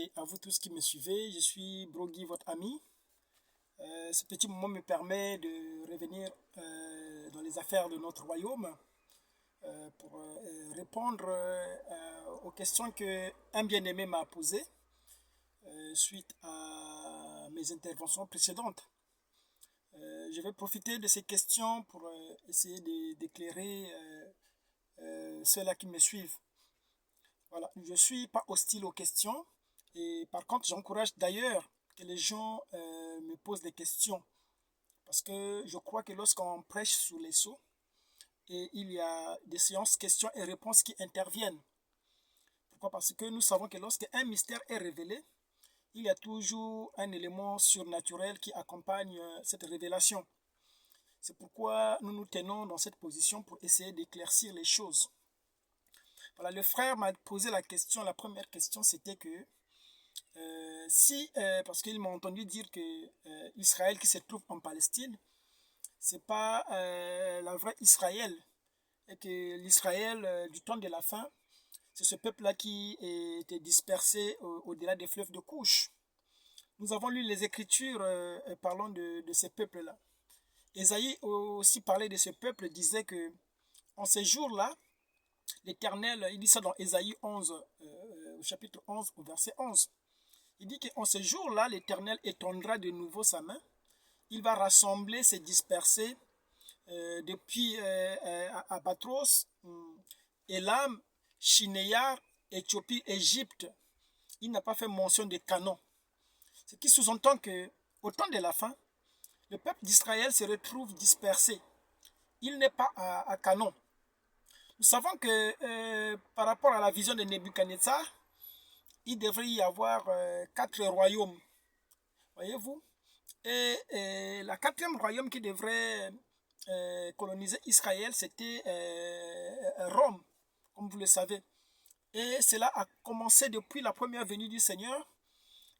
et à vous tous qui me suivez. Je suis Brogui, votre ami. Ce petit moment me permet de revenir dans les affaires de notre royaume pour répondre aux questions qu'un bien-aimé m'a posées suite à mes interventions précédentes. Je vais profiter de ces questions pour essayer d'éclairer ceux-là qui me suivent. Voilà, je ne suis pas hostile aux questions et par contre j'encourage d'ailleurs que les gens me posent des questions parce que je crois que lorsqu'on prêche sous les sceaux et il y a des séances questions et réponses qui interviennent. Pourquoi? Parce que nous savons que lorsqu'un mystère est révélé, il y a toujours un élément surnaturel qui accompagne cette révélation. C'est pourquoi nous nous tenons dans cette position pour essayer d'éclaircir les choses. Voilà, le frère m'a posé la question, la première question c'était que parce qu'il m'a entendu dire que Israël qui se trouve en Palestine, c'est pas la vraie Israël, et que l'Israël du temps de la fin, c'est ce peuple-là qui était dispersé au-delà des fleuves de Couche. Nous avons lu les Écritures parlant de ces peuples-là. Ésaïe aussi parlait de ce peuple, disait que en ces jours-là, l'Éternel, il dit ça dans Ésaïe 11, au chapitre 11, au verset 11. Il dit qu'en ces jours-là, l'Éternel étendra de nouveau sa main. Il va rassembler ses dispersés depuis Abatros, Élam, Shinéar, Éthiopie, Égypte. Il n'a pas fait mention de Canaan. Ce qui sous-entend qu'au temps de la fin, le peuple d'Israël se retrouve dispersé. Il n'est pas à Canaan. Nous savons que par rapport à la vision de Nebuchadnezzar, il devrait y avoir 4 royaumes. Voyez-vous? Et la 4e royaume qui devrait coloniser Israël, c'était Rome, comme vous le savez. Et cela a commencé depuis la première venue du Seigneur.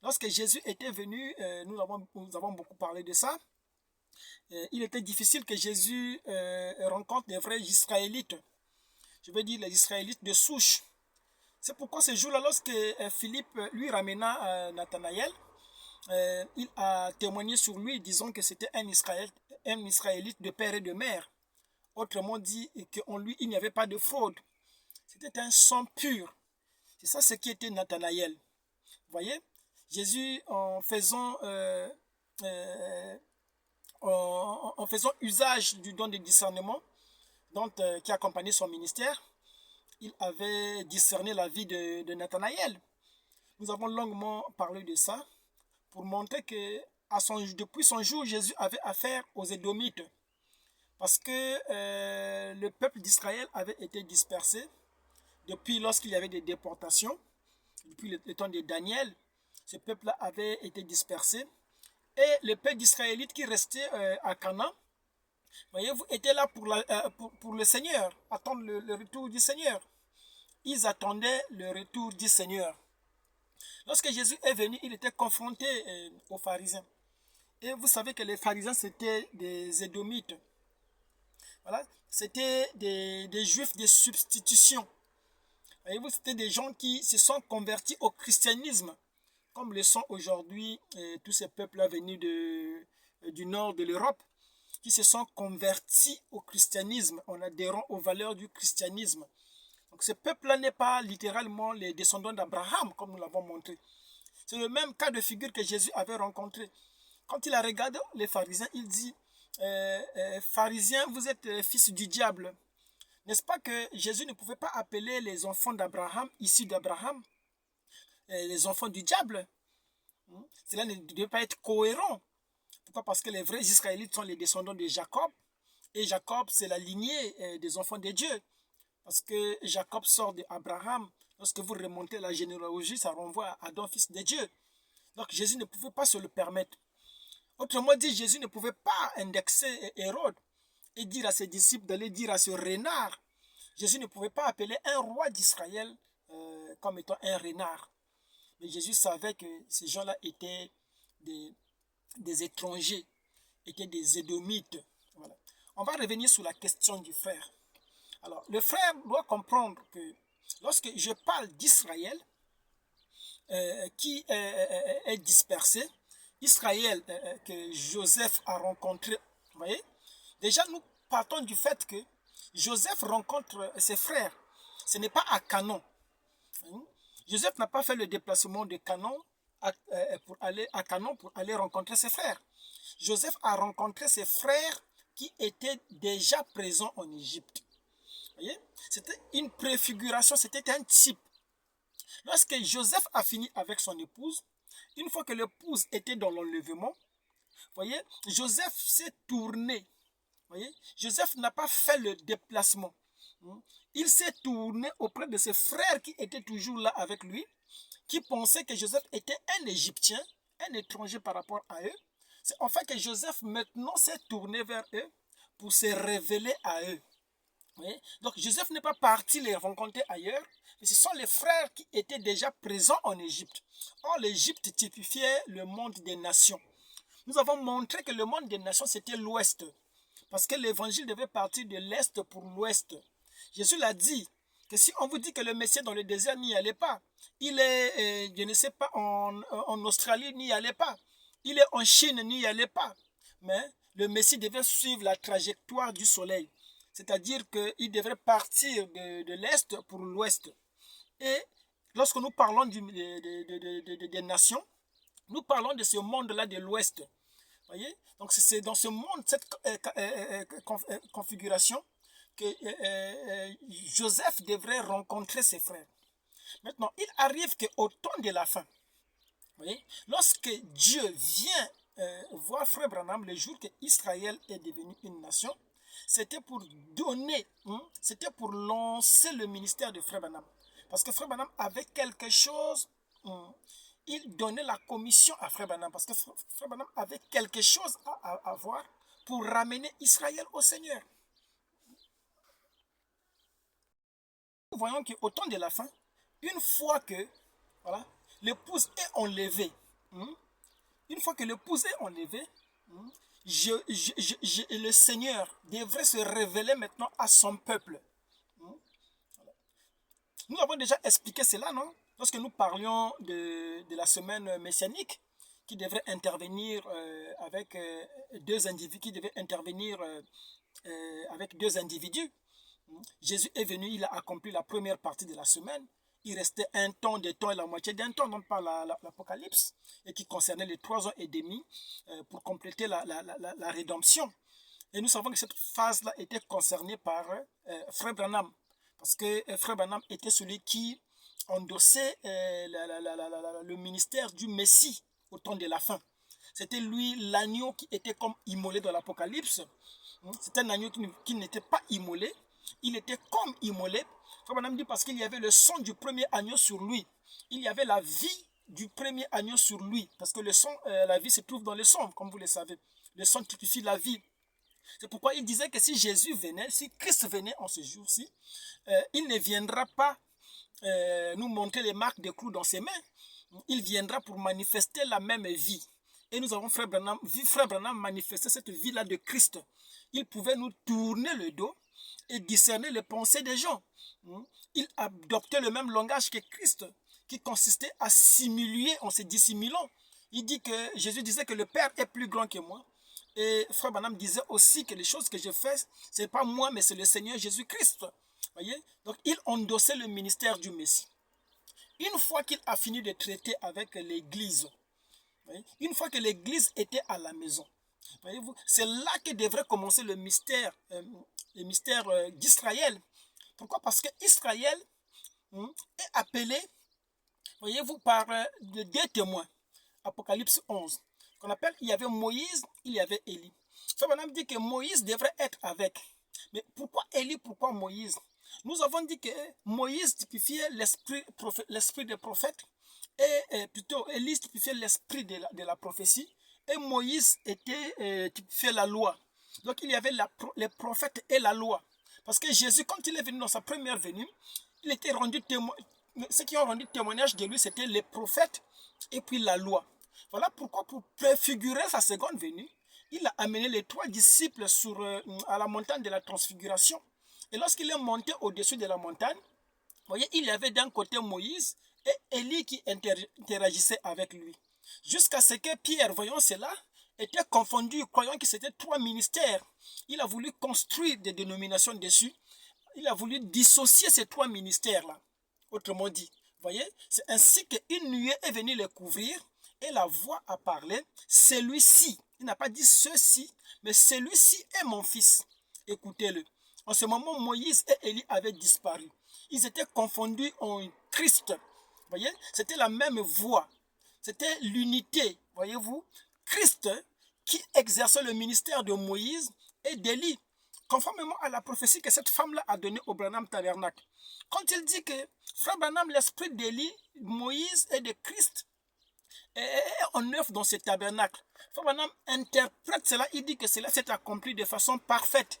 Lorsque Jésus était venu, nous avons beaucoup parlé de ça. Il était difficile que Jésus rencontre des vrais Israélites. Je veux dire les Israélites de souche. C'est pourquoi ce jour-là, lorsque Philippe lui ramena Nathanaël, il a témoigné sur lui, disant que c'était un Israélite de père et de mère. Autrement dit, qu'en lui, il n'y avait pas de fraude. C'était un sang pur. C'est ça ce qui était Nathanaël. Vous voyez, Jésus, en faisant usage du don de discernement qui accompagnait son ministère, il avait discerné la vie de Nathanaël. Nous avons longuement parlé de ça pour montrer que depuis son jour, Jésus avait affaire aux Édomites. Parce que le peuple d'Israël avait été dispersé depuis lorsqu'il y avait des déportations. Depuis le temps de Daniel, ce peuple-là avait été dispersé. Et le peuple d'Israélites qui restait à Canaan, voyez-vous, était là pour le Seigneur, attendre le retour du Seigneur. Ils attendaient le retour du Seigneur. Lorsque Jésus est venu, il était confronté aux pharisiens. Et vous savez que les pharisiens, c'était des Édomites. Voilà, c'était des Juifs de substitution. Voyez-vous, c'était des gens qui se sont convertis au christianisme, comme le sont aujourd'hui tous ces peuples venus du nord de l'Europe, qui se sont convertis au christianisme en adhérant aux valeurs du christianisme. Donc ce peuple-là n'est pas littéralement les descendants d'Abraham, comme nous l'avons montré. C'est le même cas de figure que Jésus avait rencontré. Quand il a regardé les pharisiens, il dit pharisiens, vous êtes fils du diable. N'est-ce pas que Jésus ne pouvait pas appeler les enfants d'Abraham, issus d'Abraham, les enfants du diable? Cela ne devait pas être cohérent. Pourquoi? Parce que les vrais Israélites sont les descendants de Jacob. Et Jacob, c'est la lignée des enfants de Dieu. Parce que Jacob sort d'Abraham. Lorsque vous remontez la généalogie, ça renvoie à Adam, fils de Dieu. Donc Jésus ne pouvait pas se le permettre. Autrement dit, Jésus ne pouvait pas indexer Hérode et dire à ses disciples d'aller dire à ce renard. Jésus ne pouvait pas appeler un roi d'Israël comme étant un renard. Mais Jésus savait que ces gens-là étaient des étrangers, étaient des Édomites. Voilà. On va revenir sur la question du frère. Alors, le frère doit comprendre que lorsque je parle d'Israël, qui est dispersé, Israël que Joseph a rencontré, vous voyez, déjà nous partons du fait que Joseph rencontre ses frères. Ce n'est pas à Canaan. Joseph n'a pas fait le déplacement de Canaan pour aller à Canaan pour aller rencontrer ses frères. Joseph a rencontré ses frères qui étaient déjà présents en Égypte. C'était une préfiguration, c'était un type. Lorsque Joseph a fini avec son épouse, une fois que l'épouse était dans l'enlèvement, voyez, Joseph s'est tourné. Voyez, Joseph n'a pas fait le déplacement. Il s'est tourné auprès de ses frères qui étaient toujours là avec lui, qui pensaient que Joseph était un Égyptien, un étranger par rapport à eux. C'est enfin que Joseph maintenant s'est tourné vers eux pour se révéler à eux. Oui. Donc Joseph n'est pas parti les rencontrer ailleurs, mais ce sont les frères qui étaient déjà présents en Égypte. Or, l'Égypte typifiait le monde des nations. Nous avons montré que le monde des nations, c'était l'Ouest, parce que l'évangile devait partir de l'Est pour l'Ouest. Jésus l'a dit, que si on vous dit que le Messie est dans le désert, n'y allez pas. Il est, je ne sais pas, en Australie, n'y allez pas. Il est en Chine, n'y allez pas. Mais le Messie devait suivre la trajectoire du soleil. C'est-à-dire qu'il devrait partir de l'Est pour l'Ouest. Et lorsque nous parlons des nations, nous parlons de ce monde-là de l'Ouest. Voyez? Donc c'est dans ce monde, cette configuration, que Joseph devrait rencontrer ses frères. Maintenant, il arrive qu'au temps de la fin, voyez, lorsque Dieu vient voir Frère Branham le jour que Israël est devenu une nation, c'était pour donner, c'était pour lancer le ministère de Frère Branham. Parce que Frère Branham avait quelque chose, il donnait la commission à Frère Branham, parce que Frère Branham avait quelque chose à voir pour ramener Israël au Seigneur. Nous voyons qu'au temps de la fin, une fois que voilà, l'épouse est enlevée, une fois que l'épouse est enlevée, le Seigneur devrait se révéler maintenant à son peuple. Nous avons déjà expliqué cela, non? Lorsque nous parlions de la semaine messianique, qui devrait intervenir avec deux individus, qui devait intervenir avec deux individus. Jésus est venu, il a accompli la première partie de la semaine. Il restait un temps, deux temps et la moitié d'un temps, donc par l'Apocalypse, et qui concernait les 3 ans et demi pour compléter la rédemption. Et nous savons que cette phase-là était concernée par Frère Branham, parce que Frère Branham était celui qui endossait le ministère du Messie au temps de la fin. C'était lui l'agneau qui était comme immolé dans l'Apocalypse. C'était un agneau qui n'était pas immolé. Il était comme immolé. Frère Branham dit parce qu'il y avait le sang du premier agneau sur lui. Il y avait la vie du premier agneau sur lui. Parce que le sang, la vie se trouve dans le sang, comme vous le savez. Le sang typifie la vie. C'est pourquoi il disait que si Jésus venait, si Christ venait en ce jour-ci, il ne viendra pas nous montrer les marques de clous dans ses mains. Il viendra pour manifester la même vie. Et nous avons vu Frère Branham manifester cette vie-là de Christ. Il pouvait nous tourner le dos et discerner les pensées des gens. Il adoptait le même langage que Christ, qui consistait à simuler en se dissimulant. Il dit que Jésus disait que le Père est plus grand que moi. Et Frère Branham disait aussi que les choses que je fais, ce n'est pas moi, mais c'est le Seigneur Jésus-Christ. Voyez? Donc il endossait le ministère du Messie. Une fois qu'il a fini de traiter avec l'Église, une fois que l'Église était à la maison, voyez-vous, c'est là que devrait commencer le mystère d'Israël. Pourquoi? Parce que Israël est appelé, voyez-vous, par deux témoins. Apocalypse 11. Qu'on appelle, il y avait Moïse, il y avait Élie. Frère Branham dit que Moïse devrait être avec. Mais pourquoi Élie, pourquoi Moïse? Nous avons dit que Moïse typifiait l'esprit des prophètes, et plutôt Élie typifiait l'esprit de la prophétie, et Moïse typifiait la loi. Donc il y avait les prophètes et la loi. Parce que Jésus, quand il est venu dans sa première venue, il était rendu témoin. Ceux qui ont rendu témoignage de lui, c'était les prophètes et puis la loi. Voilà pourquoi, pour préfigurer sa seconde venue, il a amené les 3 disciples à la montagne de la transfiguration. Et lorsqu'il est monté au-dessus de la montagne, vous voyez, il y avait d'un côté Moïse et Élie qui interagissait avec lui. Jusqu'à ce que Pierre, voyant cela, était confondu, croyant que c'était 3 ministères. Il a voulu construire des dénominations dessus. Il a voulu dissocier ces 3 ministères-là. Autrement dit, voyez, c'est ainsi qu'une nuée est venue les couvrir et la voix a parlé. Celui-ci, il n'a pas dit ceci, mais celui-ci est mon fils. Écoutez-le. En ce moment, Moïse et Élie avaient disparu. Ils étaient confondus en Christ. Voyez, c'était la même voix. C'était l'unité, voyez-vous. Christ qui exerçait le ministère de Moïse et d'Élie, conformément à la prophétie que cette femme-là a donnée au Branham Tabernacle. Quand il dit que Frère Branham, l'esprit d'Élie, Moïse et de Christ est en œuvre dans ce tabernacle, Frère Branham interprète cela, il dit que cela s'est accompli de façon parfaite.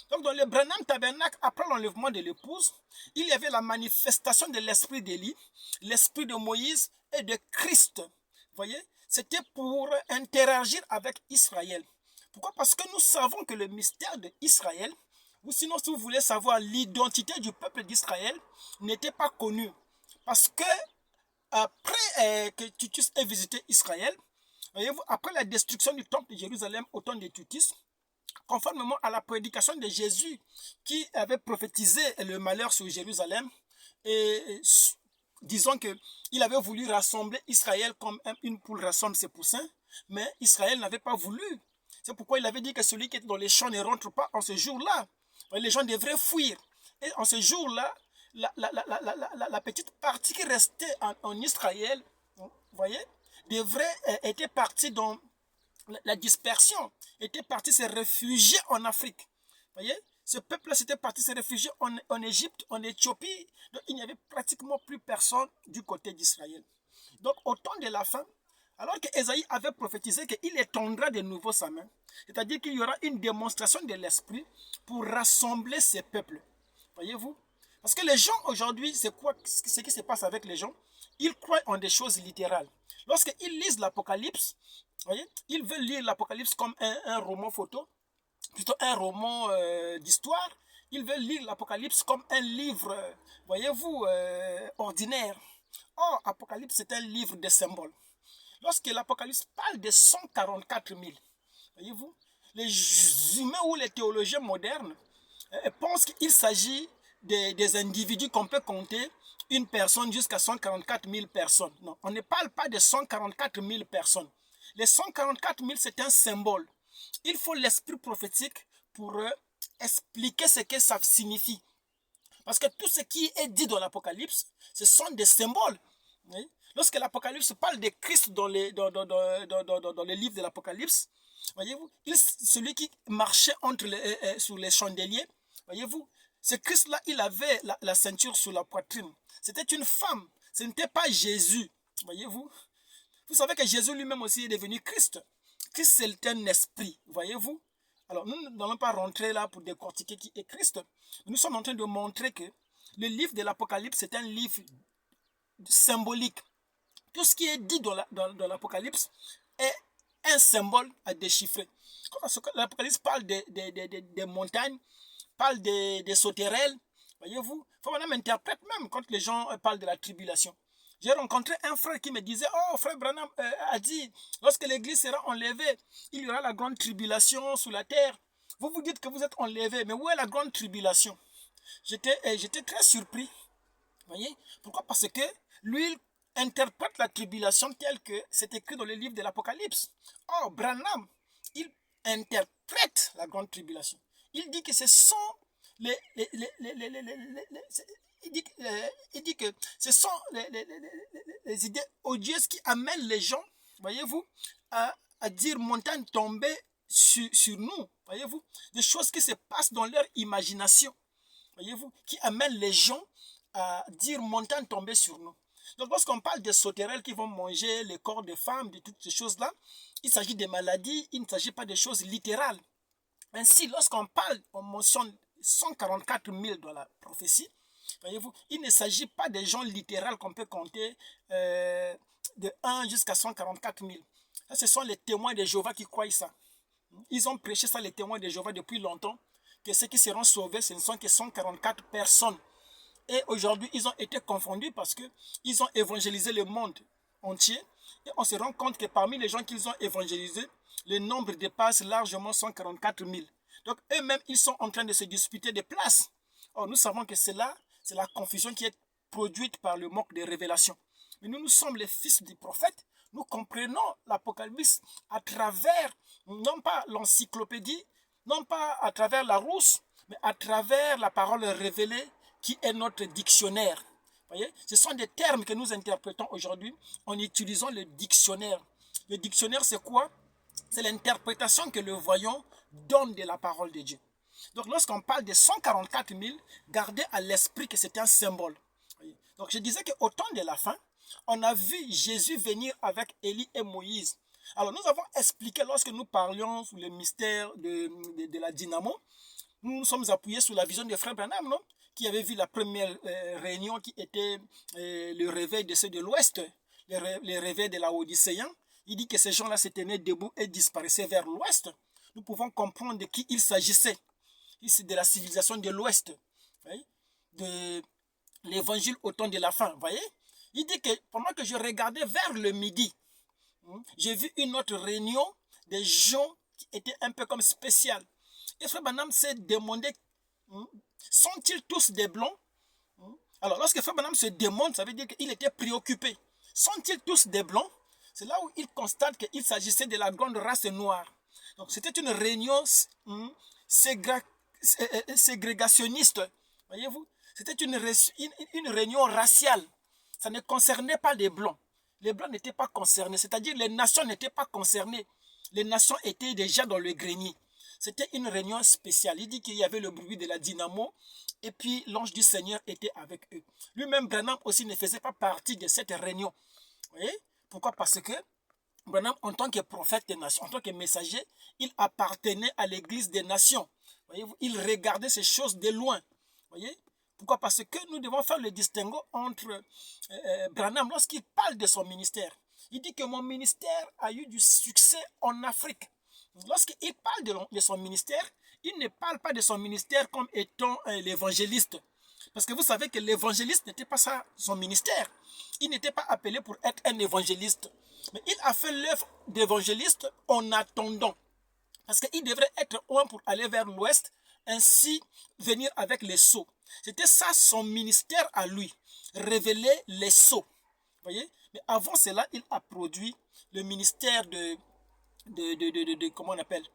Donc dans le Branham Tabernacle, après l'enlèvement de l'épouse, il y avait la manifestation de l'esprit d'Élie, l'esprit de Moïse et de Christ. Vous voyez, c'était pour interagir avec Israël. Pourquoi? Parce que nous savons que le mystère d'Israël, ou sinon si vous voulez savoir l'identité du peuple d'Israël, n'était pas connu. Parce que après que Titus ait visité Israël, voyez-vous, après la destruction du temple de Jérusalem au temps de Titus, conformément à la prédication de Jésus qui avait prophétisé le malheur sur Jérusalem, et disons qu'il avait voulu rassembler Israël comme une poule rassemble ses poussins, mais Israël n'avait pas voulu. C'est pourquoi il avait dit que celui qui est dans les champs ne rentre pas en ce jour-là. Les gens devraient fuir. Et en ce jour-là, la petite partie qui restait en Israël, vous voyez, devrait être partie dans la dispersion, était parti se réfugier en Afrique. Vous voyez, ce peuple-là s'était parti se réfugier en Égypte, en Éthiopie. Donc il n'y avait pratiquement plus personne du côté d'Israël. Donc au temps de la fin, alors qu'Ésaïe avait prophétisé qu'il étendra de nouveau sa main, c'est-à-dire qu'il y aura une démonstration de l'esprit pour rassembler ces peuples. Voyez-vous? Parce que les gens aujourd'hui, c'est quoi ce qui se passe avec les gens? Ils croient en des choses littérales. Lorsqu'ils lisent l'Apocalypse, voyez, ils veulent lire l'Apocalypse comme un roman photo, plutôt un roman d'histoire. Ils veulent lire l'Apocalypse comme un livre, voyez-vous, ordinaire. Or, Apocalypse, c'est un livre de symboles. Lorsque l'Apocalypse parle de 144 000, voyez-vous, les humains ou les théologiens modernes pensent qu'il s'agit des individus qu'on peut compter, une personne jusqu'à 144 000 personnes. Non, on ne parle pas de 144 000 personnes. Les 144 000, c'est un symbole. Il faut l'esprit prophétique pour expliquer ce que ça signifie. Parce que tout ce qui est dit dans l'Apocalypse, ce sont des symboles. Oui? Lorsque l'Apocalypse parle de Christ dans les livres de l'Apocalypse, voyez-vous, celui qui marchait sur les chandeliers, voyez-vous, ce Christ-là, il avait la ceinture sur la poitrine. C'était une femme, ce n'était pas Jésus, voyez-vous. Vous savez que Jésus lui-même aussi est devenu Christ. Christ, c'est un esprit, voyez-vous. Alors, nous n'allons pas rentrer là pour décortiquer qui est Christ. Nous sommes en train de montrer que le livre de l'Apocalypse, c'est un livre symbolique. Tout ce qui est dit dans l'Apocalypse est un symbole à déchiffrer. L'Apocalypse parle des montagnes, parle des sauterelles, voyez-vous. Faut même interprète même quand les gens parlent de la tribulation. J'ai rencontré un frère qui me disait, oh, frère Branham a dit, lorsque l'église sera enlevée, il y aura la grande tribulation sur la terre. Vous vous dites que vous êtes enlevé, mais où est la grande tribulation? J'étais très surpris. Voyez? Pourquoi? Parce que lui, il interprète la tribulation telle que c'est écrit dans le livre de l'Apocalypse. Oh, Branham, il interprète la grande tribulation. Il dit que ce sont il dit que ce sont les idées odieuses qui amènent les gens, voyez-vous, à dire montagne tombée sur nous, voyez-vous, des choses qui se passent dans leur imagination, voyez-vous, qui amènent les gens à dire montagne tombée sur nous. Donc lorsqu'on parle des sauterelles qui vont manger les corps des femmes, de toutes ces choses-là, il s'agit des maladies, il ne s'agit pas de choses littérales. Ainsi, lorsqu'on parle, on mentionne 144 000 dans la prophétie, voyez-vous, il ne s'agit pas des gens littéraux qu'on peut compter de 1 jusqu'à 144 000. Ça, ce sont les témoins de Jéhovah qui croient ça. Ils ont prêché ça, les témoins de Jéhovah, depuis longtemps, que ceux qui seront sauvés, ce ne sont que 144 personnes. Et aujourd'hui, ils ont été confondus parce qu'ils ont évangélisé le monde entier. Et on se rend compte que parmi les gens qu'ils ont évangélisés, le nombre dépasse largement 144 000. Donc eux-mêmes, ils sont en train de se disputer des places. Or, nous savons que c'est là, c'est la confusion qui est produite par le manque de révélation. Mais nous sommes les fils du prophète. Nous comprenons l'Apocalypse à travers, non pas l'encyclopédie, non pas à travers la rousse, mais à travers la parole révélée qui est notre dictionnaire. Voyez, ce sont des termes que nous interprétons aujourd'hui en utilisant le dictionnaire. Le dictionnaire, c'est quoi? C'est l'interprétation que le voyant donne de la parole de Dieu. Donc, lorsqu'on parle de 144 000, gardez à l'esprit que c'est un symbole. Voyez. Donc, je disais qu'au temps de la fin, on a vu Jésus venir avec Élie et Moïse. Alors, nous avons expliqué lorsque nous parlions sur le mystère de la dynamo, nous nous sommes appuyés sur la vision de Frère Branham, non? Qui avait vu la première réunion qui était le réveil de ceux de l'Ouest, le réveil de la Odysséen. Il dit que ces gens-là se tenaient debout et disparaissaient vers l'Ouest. Nous pouvons comprendre de qui il s'agissait. C'est de la civilisation de l'Ouest, de l'évangile au temps de la fin. Voyez? Il dit que pendant que je regardais vers le midi, j'ai vu une autre réunion des gens qui étaient un peu comme spéciales. Et Frère Branham s'est demandé, sont-ils tous des blancs? Alors, lorsque Frère Branham se demande, ça veut dire qu'il était préoccupé. Sont-ils tous des blancs? C'est là où il constate qu'il s'agissait de la grande race noire. Donc, c'était une réunion ségrégationniste. Voyez-vous? C'était une réunion raciale. Ça ne concernait pas les blancs. Les blancs n'étaient pas concernés. C'est-à-dire les nations n'étaient pas concernées. Les nations étaient déjà dans le grenier. C'était une réunion spéciale. Il dit qu'il y avait le bruit de la dynamo et puis l'ange du Seigneur était avec eux. Lui-même, Branham aussi ne faisait pas partie de cette réunion. Vous voyez? Pourquoi? Parce que Branham, en tant que prophète des nations, en tant que messager, il appartenait à l'église des nations. Voyez-vous? Il regardait ces choses de loin. Voyez? Pourquoi? Parce que nous devons faire le distinguo entre Branham lorsqu'il parle de son ministère. Il dit que mon ministère a eu du succès en Afrique. Lorsqu'il parle de son ministère, il ne parle pas de son ministère comme étant l'évangéliste. Parce que vous savez que l'évangéliste n'était pas ça, son ministère. Il n'était pas appelé pour être un évangéliste. Mais il a fait l'œuvre d'évangéliste en attendant. Parce qu'il devrait être loin pour aller vers l'ouest, ainsi venir avec les sceaux. C'était ça son ministère à lui, révéler les sceaux. Voyez? Mais avant cela, il a produit le ministère comment on appelle,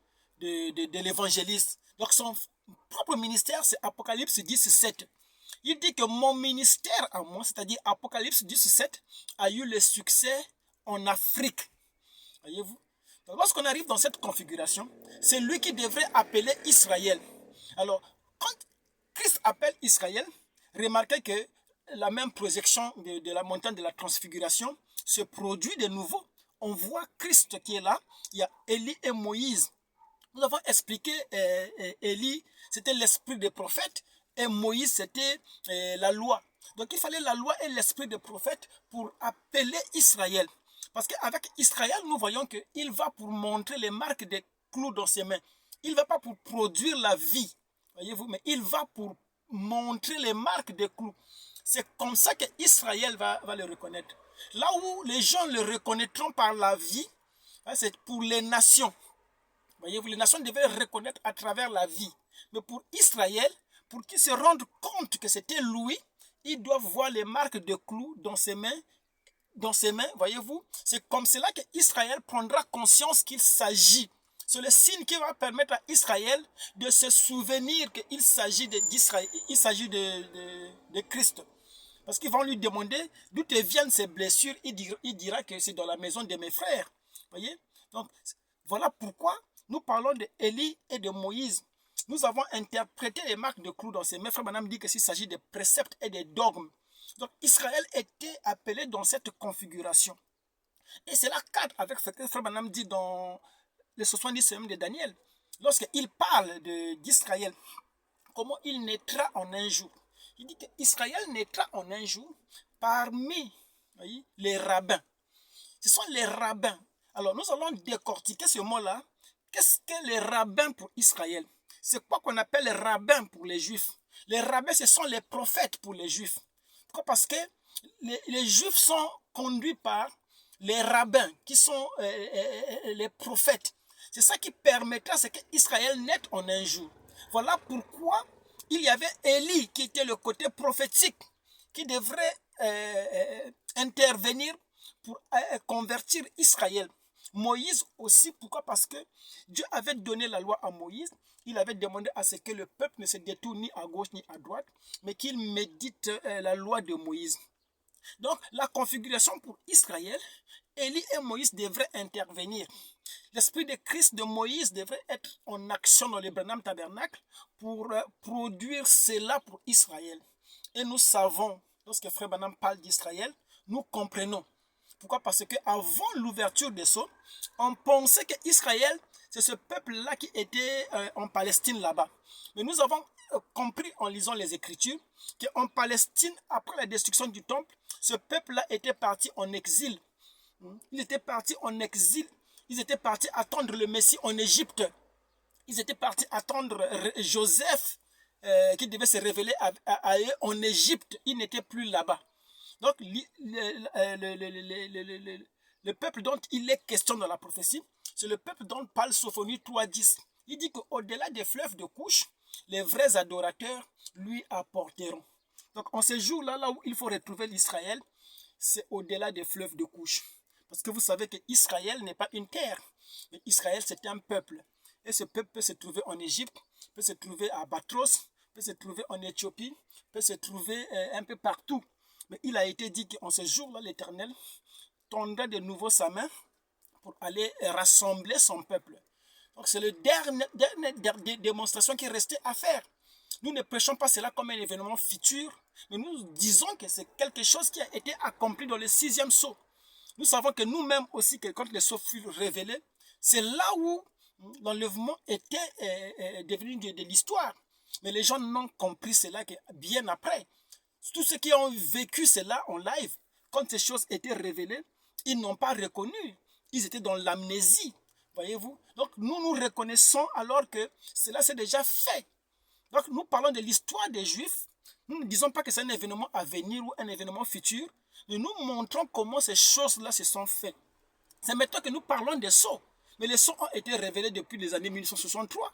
de l'évangéliste. Donc son propre ministère, c'est Apocalypse 10:7. Il dit que mon ministère à moi, c'est-à-dire Apocalypse 10:7, a eu le succès en Afrique. Voyez-vous? Donc lorsqu'on arrive dans cette configuration, c'est lui qui devrait appeler Israël. Alors, quand Christ appelle Israël, remarquez que la même projection de la montagne de la transfiguration se produit de nouveau. On voit Christ qui est là. Il y a Élie et Moïse. Nous avons expliqué Élie, c'était l'esprit des prophètes, et Moïse, c'était la loi. Donc il fallait la loi et l'esprit des prophètes pour appeler Israël. Parce qu'avec Israël, nous voyons qu'il va pour montrer les marques des clous dans ses mains. Il ne va pas pour produire la vie, voyez-vous, mais il va pour montrer les marques des clous. C'est comme ça que Israël va le reconnaître. Là où les gens le reconnaîtront par la vie, c'est pour les nations. Voyez-vous, les nations devaient reconnaître à travers la vie. Mais pour Israël, pour qu'ils se rendent compte que c'était lui, ils doivent voir les marques de clous dans ses mains. Voyez-vous, c'est comme cela que Israël prendra conscience qu'il s'agit. C'est le signe qui va permettre à Israël de se souvenir qu'il s'agit d'Israël, il s'agit de Christ. Parce qu'ils vont lui demander d'où te viennent ces blessures. Il dira que c'est dans la maison de mes frères. Voyez? Donc, voilà pourquoi nous parlons d'Élie et de Moïse. Nous avons interprété les marques de clous dans ces mains. Frère Branham dit que s'il s'agit de préceptes et de dogmes. Donc, Israël était appelé dans cette configuration. Et c'est là cadre avec ce que Frère Branham dit dans les 70 semaines de Daniel. Lorsqu'il parle d'Israël, comment il naîtra en un jour. Il dit qu'Israël naîtra en un jour parmi, voyez, les rabbins. Ce sont les rabbins. Alors, nous allons décortiquer ce mot-là. Qu'est-ce que les rabbins pour Israël? C'est quoi qu'on appelle les rabbins pour les Juifs? Les rabbins, ce sont les prophètes pour les Juifs. Pourquoi? Parce que les Juifs sont conduits par les rabbins, qui sont les prophètes. C'est ça qui permettra ce qu'Israël naisse en un jour. Voilà pourquoi il y avait Élie, qui était le côté prophétique, qui devrait intervenir pour convertir Israël. Moïse aussi, pourquoi? Parce que Dieu avait donné la loi à Moïse. Il avait demandé à ce que le peuple ne se détourne ni à gauche ni à droite, mais qu'il médite la loi de Moïse. Donc, la configuration pour Israël, Élie et Moïse devraient intervenir. L'esprit de Christ de Moïse devrait être en action dans le Branham Tabernacle pour produire cela pour Israël. Et nous savons, lorsque Frère Branham parle d'Israël, nous comprenons. Pourquoi? Parce qu'avant l'ouverture des sceaux, on pensait qu'Israël, c'est ce peuple-là qui était en Palestine là-bas. Mais nous avons compris en lisant les Écritures qu'en Palestine, après la destruction du temple, ce peuple-là était parti en exil. Il était parti en exil. Ils étaient partis attendre le Messie en Égypte. Ils étaient partis attendre Joseph qui devait se révéler à eux en Égypte. Ils n'étaient plus là-bas. Donc, le peuple dont il est question dans la prophétie, c'est le peuple dont parle Sophonie 3.10. Il dit qu'au-delà des fleuves de couche, les vrais adorateurs lui apporteront. Donc, en ce jour-là, là où il faut retrouver l'Israël, c'est au-delà des fleuves de couche. Parce que vous savez qu'Israël n'est pas une terre, mais Israël, c'est un peuple. Et ce peuple peut se trouver en Égypte, peut se trouver à Batros, peut se trouver en Éthiopie, peut se trouver un peu partout. Mais il a été dit qu'en ce jour-là, l'Éternel tendra de nouveau sa main pour aller rassembler son peuple. Donc c'est la dernière démonstration qui restait à faire. Nous ne prêchons pas cela comme un événement futur, mais nous disons que c'est quelque chose qui a été accompli dans le 6e sceau. Nous savons que nous-mêmes aussi, que quand les sceaux furent révélés, c'est là où l'enlèvement était devenu de l'histoire. Mais les gens n'ont compris cela que bien après. Tous ceux qui ont vécu cela en live, quand ces choses étaient révélées, ils n'ont pas reconnu. Ils étaient dans l'amnésie. Voyez-vous? Donc nous nous reconnaissons alors que cela s'est déjà fait. Donc nous parlons de l'histoire des Juifs. Nous ne disons pas que c'est un événement à venir ou un événement futur. Mais nous montrons comment ces choses-là se sont faites. C'est maintenant que nous parlons des sceaux. Mais les sceaux ont été révélés depuis les années 1963.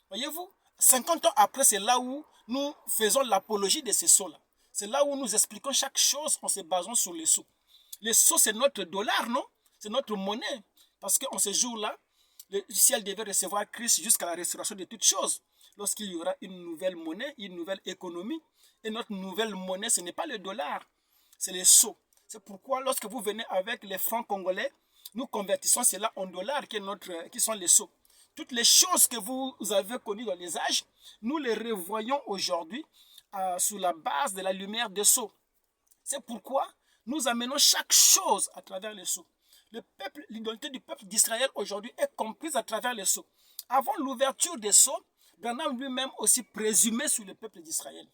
Voyez-vous? 50 ans après, c'est là où nous faisons l'apologie de ces sceaux-là. C'est là où nous expliquons chaque chose en se basant sur les sceaux. Les sceaux, c'est notre dollar, non? C'est notre monnaie. Parce qu'en ce jour-là, le ciel devait recevoir Christ jusqu'à la restauration de toutes choses. Lorsqu'il y aura une nouvelle monnaie, une nouvelle économie. Et notre nouvelle monnaie, ce n'est pas le dollar, c'est les sceaux. C'est pourquoi lorsque vous venez avec les francs congolais, nous convertissons cela en dollars qui sont les sceaux. Toutes les choses que vous avez connues dans les âges, nous les revoyons aujourd'hui sous la base de la lumière des sceaux. C'est pourquoi nous amenons chaque chose à travers les sceaux. L'identité du peuple d'Israël aujourd'hui est comprise à travers les sceaux. Avant l'ouverture des sceaux, Branham lui-même aussi présumait sur le peuple d'Israël.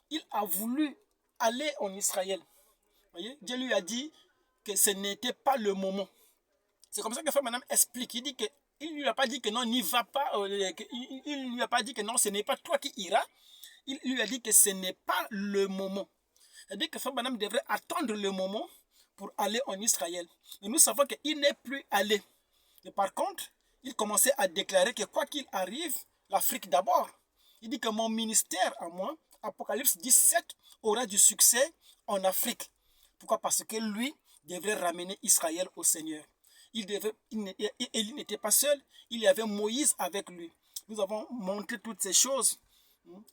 Il a voulu aller en Israël. Voyez, Dieu lui a dit que ce n'était pas le moment. C'est comme ça que Frère Branham explique. Il dit que il ne lui a pas dit que non, n'y va pas. Il ne lui a pas dit que non, ce n'est pas toi qui iras. Il lui a dit que ce n'est pas le moment. C'est-à-dire que Frère Branham devrait attendre le moment pour aller en Israël. Et nous savons qu'il n'est plus allé. Mais par contre, il commençait à déclarer que quoi qu'il arrive, l'Afrique d'abord. Il dit que mon ministère à moi, Apocalypse 17, aura du succès en Afrique. Pourquoi? Parce que lui devrait ramener Israël au Seigneur. Élie n'était pas seul, il y avait Moïse avec lui. Nous avons montré toutes ces choses,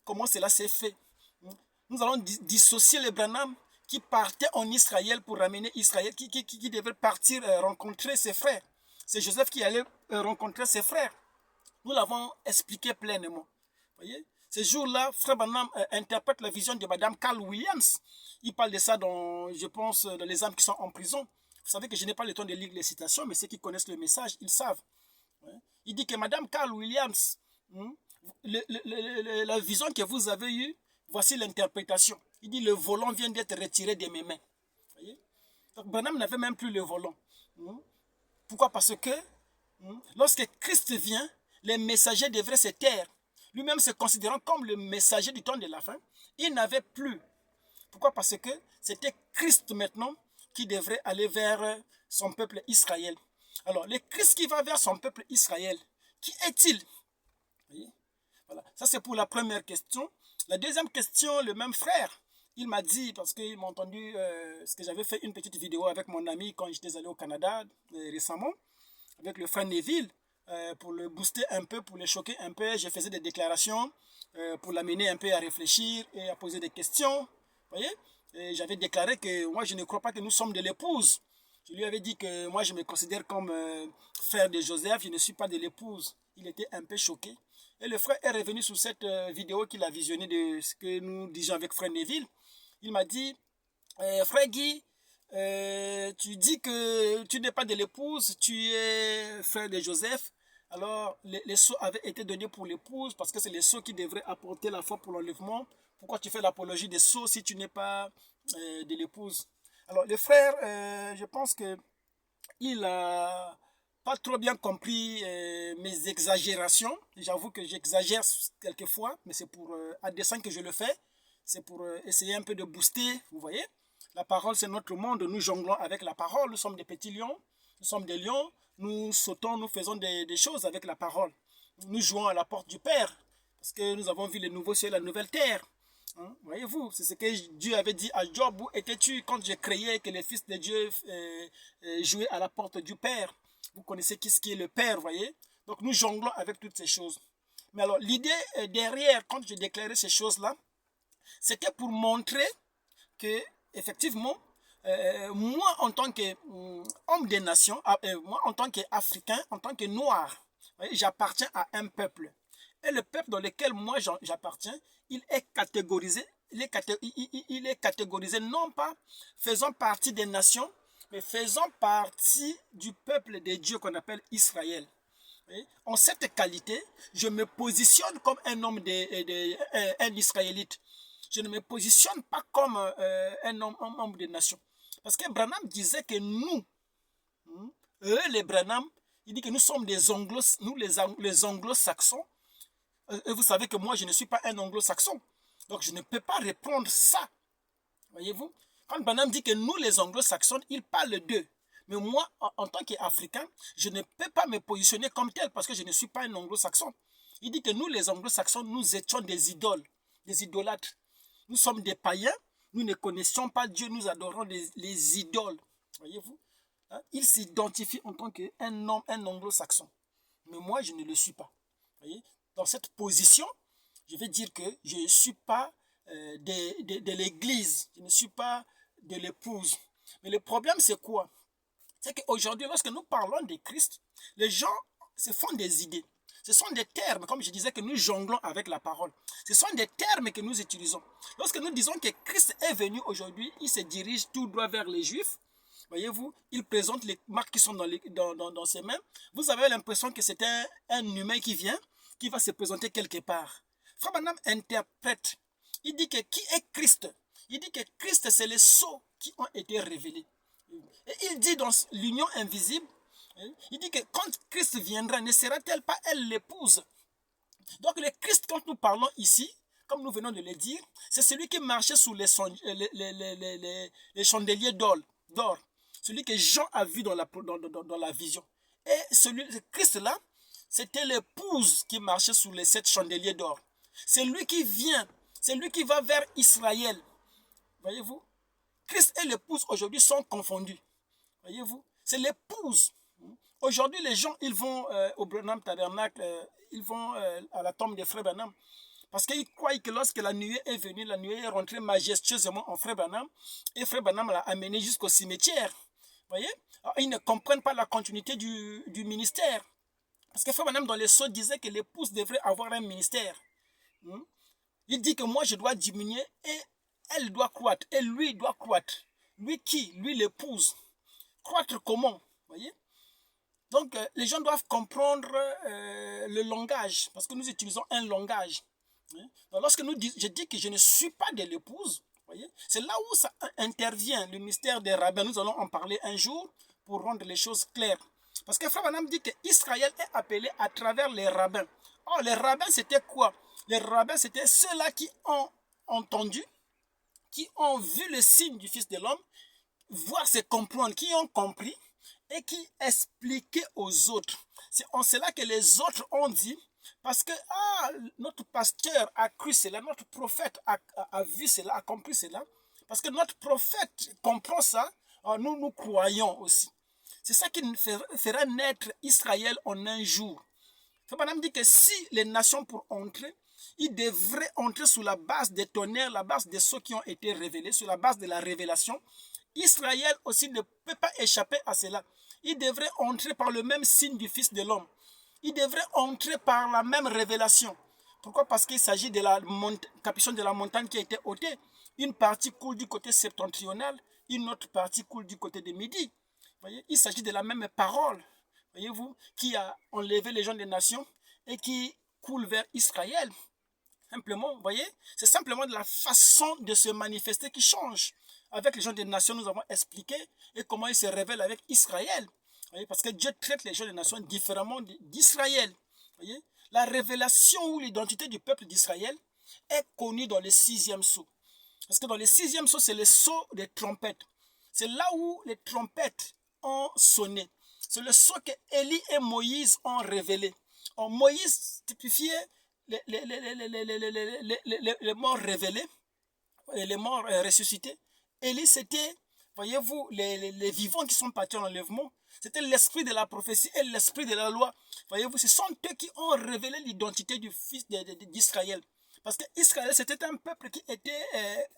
comment cela s'est fait. Nous allons dissocier les Branham qui partaient en Israël pour ramener Israël, qui devait partir rencontrer ses frères. C'est Joseph qui allait rencontrer ses frères. Nous l'avons expliqué pleinement. Voyez? Ce jour-là, Frère Branham interprète la vision de Madame Carl Williams. Il parle de ça dans, je pense, dans les âmes qui sont en prison. Vous savez que je n'ai pas le temps de lire les citations, mais ceux qui connaissent le message, ils savent. Il dit que Madame Carl Williams, la vision que vous avez eue, voici l'interprétation. Il dit le volant vient d'être retiré de mes mains. Voyez? Donc Branham n'avait même plus le volant. Pourquoi? Parce que lorsque Christ vient, les messagers devraient se taire. lui-même se considérant comme le messager du temps de la fin, il n'avait plus. Pourquoi? Parce que c'était Christ maintenant qui devrait aller vers son peuple Israël. Alors, le Christ qui va vers son peuple Israël, qui est-il? Voilà. Ça, c'est pour la première question. La deuxième question, le même frère, il m'a dit, parce qu'il m'a entendu, parce que j'avais fait une petite vidéo avec mon ami quand j'étais allé au Canada récemment, avec le frère Neville, pour le booster un peu, pour le choquer un peu. Je faisais des déclarations pour l'amener un peu à réfléchir et à poser des questions. Vous voyez? J'avais déclaré que moi, je ne crois pas que nous sommes de l'épouse. Je lui avais dit que moi, je me considère comme frère de Joseph, je ne suis pas de l'épouse. Il était un peu choqué. Et le frère est revenu sur cette vidéo qu'il a visionnée de ce que nous disions avec frère Neville. Il m'a dit, frère Guy, tu dis que tu n'es pas de l'épouse, tu es frère de Joseph. Alors, les sceaux avaient été donnés pour l'épouse parce que c'est les sceaux qui devraient apporter la foi pour l'enlèvement. Pourquoi tu fais l'apologie des sceaux si tu n'es pas de l'épouse? Alors, le frère, je pense qu'il a pas trop bien compris mes exagérations. J'avoue que j'exagère quelquefois, mais c'est pour à dessein que je le fais. C'est pour essayer un peu de booster, vous voyez. La parole, c'est notre monde. Nous jonglons avec la parole. Nous sommes des petits lions. Nous sommes des lions. Nous sautons, nous faisons des choses avec la parole. Nous jouons à la porte du Père. Parce que nous avons vu les nouveaux cieux et la nouvelle terre. Hein? Voyez-vous, c'est ce que Dieu avait dit à Job. Où étais-tu quand j'ai créé que les fils de Dieu jouaient à la porte du Père? Vous connaissez ce qui est le Père, voyez. Donc nous jonglons avec toutes ces choses. Mais alors, l'idée derrière, quand je déclarais ces choses-là, c'était pour montrer que, effectivement, moi, en tant qu'homme des nations, moi, en tant qu'Africain, en tant que Noir, j'appartiens à un peuple. Et le peuple dans lequel moi j'appartiens, il est catégorisé, il est catégorisé non pas faisant partie des nations, mais faisant partie du peuple de Dieu qu'on appelle Israël. En cette qualité, je me positionne comme un homme un Israélite. Je ne me positionne pas comme un homme de nation. Parce que Branham disait que nous, les Branham, il dit que nous sommes des les anglo-saxons. Et vous savez que moi, je ne suis pas un anglo-saxon. Donc, je ne peux pas reprendre ça. Voyez-vous? Quand Branham dit que nous, les anglo-saxons, il parle d'eux. Mais moi, en tant qu'Africain, je ne peux pas me positionner comme tel parce que je ne suis pas un anglo-saxon. Il dit que nous, les anglo-saxons, nous étions des idoles, des idolâtres. Nous sommes des païens, nous ne connaissions pas Dieu, nous adorons les idoles. Voyez-vous? Hein? Il s'identifie en tant qu'un homme, un anglo-saxon. Mais moi, je ne le suis pas. Voyez? Dans cette position, je vais dire que je ne suis pas de l'église, je ne suis pas de l'épouse. Mais le problème, c'est quoi? C'est qu'aujourd'hui, lorsque nous parlons de Christ, les gens se font des idées. Ce sont des termes, comme je disais, que nous jonglons avec la parole. Ce sont des termes que nous utilisons. Lorsque nous disons que Christ est venu aujourd'hui, il se dirige tout droit vers les Juifs. Voyez-vous, il présente les marques qui sont dans ses mains. Vous avez l'impression que c'est un humain qui vient, qui va se présenter quelque part. Frère Branham interprète. Il dit que qui est Christ? Il dit que Christ, c'est les sceaux qui ont été révélés. Et il dit dans l'union invisible, il dit que quand Christ viendra, ne sera-t-elle pas elle l'épouse? Donc le Christ, quand nous parlons ici, comme nous venons de le dire, c'est celui qui marchait sous les chandeliers d'or. Celui que Jean a vu dans la vision. Et ce Christ-là, c'était l'épouse qui marchait sous les 7 chandeliers d'or. C'est lui qui vient, c'est lui qui va vers Israël. Voyez-vous? Christ et l'épouse aujourd'hui sont confondus. Voyez-vous? C'est l'épouse. Aujourd'hui, les gens, ils vont au Branham Tabernacle, ils vont à la tombe de Frère Branham. Parce qu'ils croient que lorsque la nuée est venue, la nuée est rentrée majestueusement en Frère Branham. Et Frère Branham l'a amené jusqu'au cimetière. Voyez? Alors, ils ne comprennent pas la continuité du ministère. Parce que Frère Branham, dans les sceaux, disait que l'épouse devrait avoir un ministère. Il dit que moi, je dois diminuer et elle doit croître. Et lui doit croître. Lui qui? Lui l'épouse. Croître comment? Voyez? Donc, les gens doivent comprendre le langage. Parce que nous utilisons un langage. Donc, lorsque je dis que je ne suis pas de l'épouse, c'est là où ça intervient, le mystère des rabbins. Nous allons en parler un jour pour rendre les choses claires. Parce que Frère Branham dit qu'Israël est appelé à travers les rabbins. Oh, les rabbins, c'était quoi? Les rabbins, c'était ceux-là qui ont entendu, qui ont vu le signe du Fils de l'homme, voir, c'est comprendre, qui ont compris et qui expliquaient aux autres. C'est en cela que les autres ont dit, parce que notre pasteur a cru cela, notre prophète a vu cela, a compris cela, parce que notre prophète comprend ça, nous croyons aussi. C'est ça qui fera naître Israël en un jour. Madame dit que si les nations pour entrer, ils devraient entrer sous la base des tonnerres, la base des sceaux qui ont été révélés, sur la base de la révélation. Israël aussi ne peut pas échapper à cela. Il devrait entrer par le même signe du Fils de l'homme. Il devrait entrer par la même révélation. Pourquoi? Parce qu'il s'agit de la capuchon de la montagne qui a été ôtée. Une partie coule du côté septentrional, une autre partie coule du côté de midi. Voyez, il s'agit de la même parole, voyez-vous, qui a enlevé les gens des nations et qui coule vers Israël. Simplement, vous voyez, c'est simplement de la façon de se manifester qui change. Avec les gens des nations, nous avons expliqué et comment ils se révèlent avec Israël. Voyez, parce que Dieu traite les gens des nations différemment d'Israël. Voyez, la révélation ou l'identité du peuple d'Israël est connue dans le 6e sceau. Parce que dans le 6e sceau, c'est le sceau des trompettes. C'est là où les trompettes ont sonné. C'est le sceau que Élie et Moïse ont révélé. Moïse typifiait les morts révélés, les morts ressuscités. Élie, c'était, voyez-vous, les vivants qui sont partis en enlèvement. C'était l'esprit de la prophétie et l'esprit de la loi. Voyez-vous, ce sont eux qui ont révélé l'identité du fils d'Israël. Parce que Israël, c'était un peuple qui était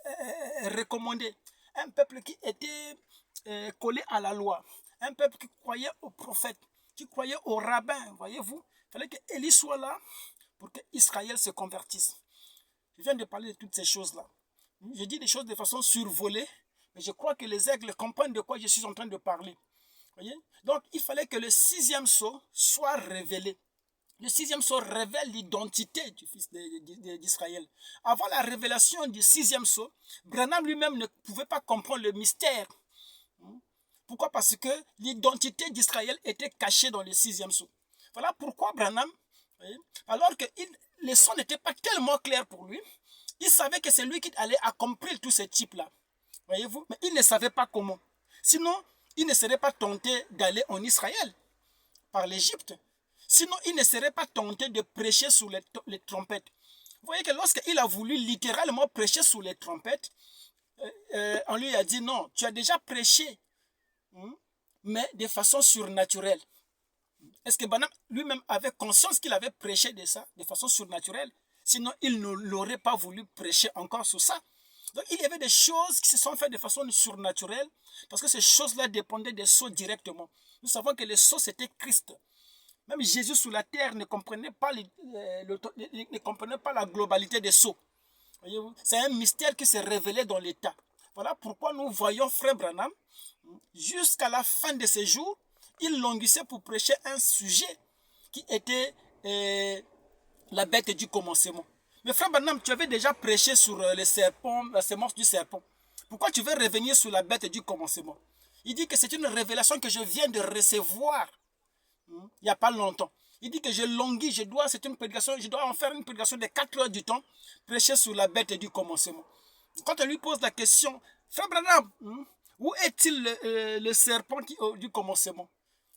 recommandé. Un peuple qui était collé à la loi. Un peuple qui croyait aux prophètes, qui croyait aux rabbins. Voyez-vous, il fallait qu'Élie soit là pour que Israël se convertisse. Je viens de parler de toutes ces choses-là. Je dis des choses de façon survolée, mais je crois que les aigles comprennent de quoi je suis en train de parler. Voyez? Donc, il fallait que le 6e sceau soit révélé. Le 6e sceau révèle l'identité du fils d'Israël. Avant la révélation du 6e sceau, Branham lui-même ne pouvait pas comprendre le mystère. Pourquoi? Parce que l'identité d'Israël était cachée dans le 6e sceau. Voilà pourquoi Branham, alors que le son n'était pas tellement clair pour lui, il savait que c'est lui qui allait accomplir tous ces types-là. Voyez-vous? Mais il ne savait pas comment. Sinon, il ne serait pas tenté d'aller en Israël, par l'Égypte. Sinon, il ne serait pas tenté de prêcher sous les trompettes. Vous voyez que lorsqu'il a voulu littéralement prêcher sous les trompettes, on lui a dit non, tu as déjà prêché, mais de façon surnaturelle. Est-ce que Branham lui-même avait conscience qu'il avait prêché de ça, de façon surnaturelle? Sinon, il ne l'aurait pas voulu prêcher encore sur ça. Donc, il y avait des choses qui se sont faites de façon surnaturelle, parce que ces choses-là dépendaient des sceaux directement. Nous savons que le sceau, c'était Christ. Même Jésus sous la terre ne comprenait pas, ne comprenait pas la globalité des sceaux. C'est un mystère qui s'est révélé dans l'état. Voilà pourquoi nous voyons Frère Branham, jusqu'à la fin de ses jours, il languissait pour prêcher un sujet qui était la bête du commencement. Mais Frère Branham, tu avais déjà prêché sur le serpent, la sémence du serpent. Pourquoi tu veux revenir sur la bête du commencement? Il dit que c'est une révélation que je viens de recevoir il n'y a pas longtemps. Il dit que je languis, c'est une prédication, je dois en faire une prédication de 4 heures du temps, prêcher sur la bête du commencement. Quand on lui pose la question, Frère Branham, où est-il le serpent du commencement?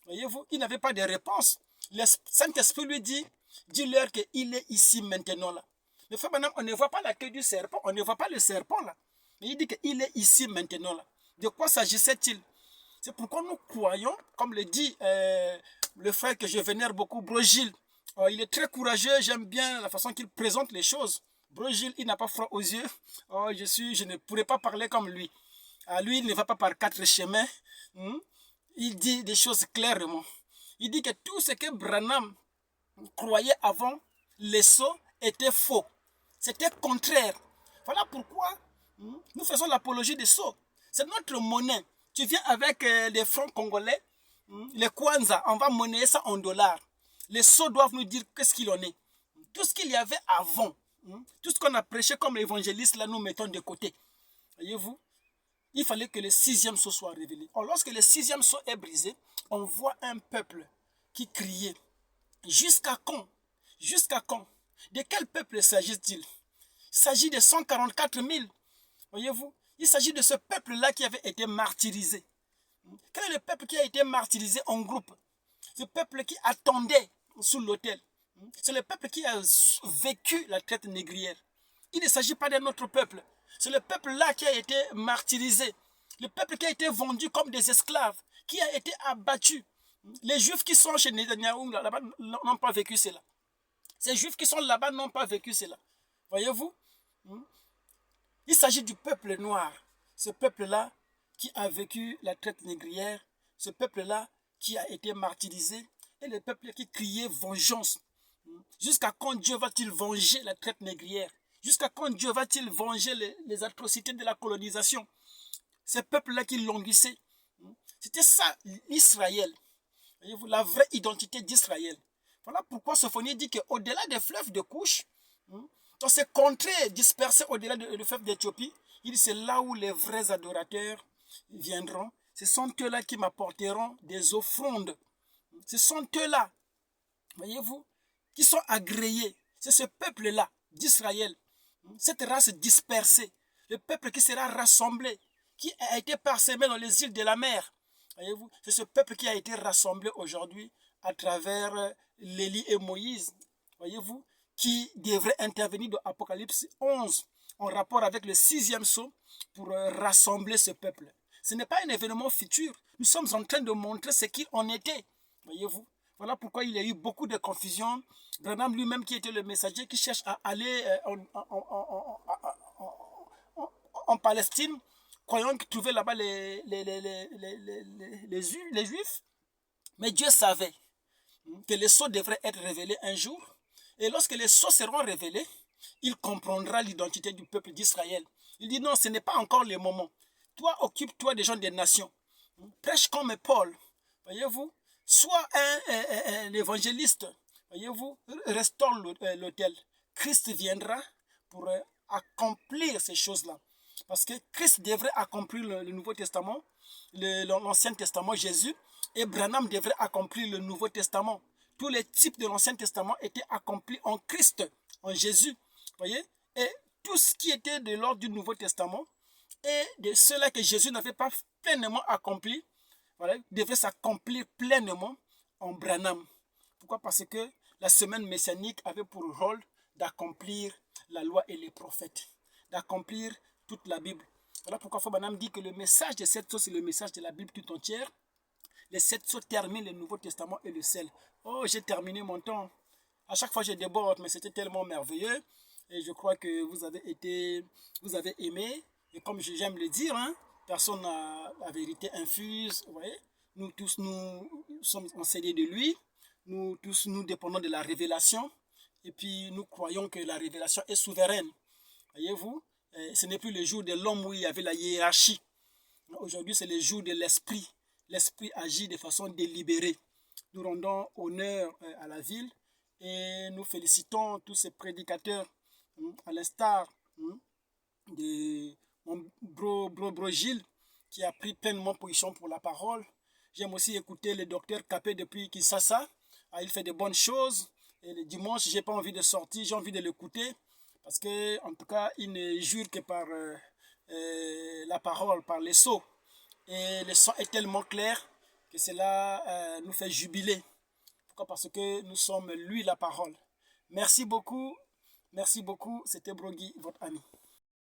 Voyez-vous, il n'avait pas de réponse. Le Saint-Esprit lui dit, dis-leur qu'il est ici maintenant là. Le Frère Branham, on ne voit pas la queue du serpent, on ne voit pas le serpent là. Mais il dit qu'il est ici maintenant là. De quoi s'agissait-il? C'est pourquoi nous croyons, comme le dit le frère que je vénère beaucoup, Brogil. Il est très courageux, j'aime bien la façon qu'il présente les choses. Brogil, il n'a pas froid aux yeux. Je ne pourrais pas parler comme lui. Lui, il ne va pas par 4 chemins. Il dit des choses clairement. Il dit que tout ce que Branham croyait avant les sceaux était faux. C'était contraire. Voilà pourquoi nous faisons l'apologie des sceaux. C'est notre monnaie. Tu viens avec les francs congolais, les kwanza, on va monnayer ça en dollars. Les sceaux doivent nous dire qu'est-ce qu'il en est. Tout ce qu'il y avait avant, tout ce qu'on a prêché comme évangéliste, là, nous mettons de côté. Voyez-vous? Il fallait que le 6e sceau soit révélé. Or, lorsque le 6e sceau est brisé, on voit un peuple qui criait. Jusqu'à quand? Jusqu'à quand? De quel peuple s'agit-il? Il s'agit de 144 000. Voyez-vous? Il s'agit de ce peuple-là qui avait été martyrisé. Quel est le peuple qui a été martyrisé en groupe? Ce peuple qui attendait sous l'autel. C'est le peuple qui a vécu la traite négrière. Il ne s'agit pas d'un autre peuple. C'est le peuple-là qui a été martyrisé. Le peuple qui a été vendu comme des esclaves, qui a été abattu. Les Juifs qui sont chez Netanyahou là-bas n'ont pas vécu cela. Ces Juifs qui sont là-bas n'ont pas vécu cela. Voyez-vous? Il s'agit du peuple noir. Ce peuple-là qui a vécu la traite négrière. Ce peuple-là qui a été martyrisé. Et le peuple qui criait vengeance. Jusqu'à quand Dieu va-t-il venger la traite négrière? Jusqu'à quand Dieu va-t-il venger les atrocités de la colonisation? Ce peuple-là qui languissait. C'était ça, Israël. Voyez-vous, la vraie identité d'Israël. Voilà pourquoi Sophonie dit qu'au-delà des fleuves de Couche, dans ces contrées dispersées au-delà du fleuve d'Éthiopie, il dit c'est là où les vrais adorateurs viendront. Ce sont eux-là qui m'apporteront des offrandes. Ce sont eux-là, voyez-vous, qui sont agréés. C'est ce peuple-là d'Israël, cette race dispersée, le peuple qui sera rassemblé, qui a été parsemé dans les îles de la mer. Voyez-vous, c'est ce peuple qui a été rassemblé aujourd'hui à travers l'Élie et Moïse. Voyez-vous, qui devrait intervenir dans Apocalypse 11 en rapport avec le 6e sceau pour rassembler ce peuple. Ce n'est pas un événement futur. Nous sommes en train de montrer ce qu'il en était. Voyez-vous, voilà pourquoi il y a eu beaucoup de confusion. Branham lui-même qui était le messager qui cherche à aller en Palestine, croyant qu'il trouvait là-bas les Juifs. Mais Dieu savait que les sceaux devraient être révélés un jour. Et lorsque les sceaux seront révélés, il comprendra l'identité du peuple d'Israël. Il dit non, ce n'est pas encore le moment. Toi, occupe-toi des gens des nations. Prêche comme Paul. Voyez-vous, sois un évangéliste. Voyez-vous, restaure l'autel. Christ viendra pour accomplir ces choses-là. Parce que Christ devrait accomplir le Nouveau Testament, l'Ancien Testament, Jésus, et Branham devrait accomplir le Nouveau Testament. Tous les types de l'Ancien Testament étaient accomplis en Christ, en Jésus. Voyez? Et tout ce qui était de l'ordre du Nouveau Testament et de ceux-là que Jésus n'avait pas pleinement accompli, voilà, devait s'accomplir pleinement en Branham. Pourquoi? Parce que la semaine messianique avait pour rôle d'accomplir la loi et les prophètes, d'accomplir toute la Bible. Voilà pourquoi Branham dit que le message de cette chose, c'est le message de la Bible tout entière. Les 7 sceaux terminent le Nouveau Testament et le sel. Oh, j'ai terminé mon temps. À chaque fois, je déborde, mais c'était tellement merveilleux. Et je crois que vous avez aimé. Et comme j'aime le dire, hein, personne n'a la vérité infuse. Vous voyez? Nous tous, nous sommes enseignés de lui. Nous tous, nous dépendons de la révélation. Et puis, nous croyons que la révélation est souveraine. Voyez-vous? Ce n'est plus le jour de l'homme où il y avait la hiérarchie. Aujourd'hui, c'est le jour de l'esprit. L'esprit agit de façon délibérée. Nous rendons honneur à la ville et nous félicitons tous ces prédicateurs, à l'instar de mon bro Gilles, qui a pris pleinement position pour la parole. J'aime aussi écouter le docteur Capé depuis Kinshasa. Il fait de bonnes choses. Et le dimanche, je n'ai pas envie de sortir, j'ai envie de l'écouter. Parce que, en tout cas, il ne jure que par la parole, par les sceaux. Et le son est tellement clair que cela nous fait jubiler. Pourquoi? Parce que nous sommes lui la parole. Merci beaucoup. C'était Brogui, votre ami.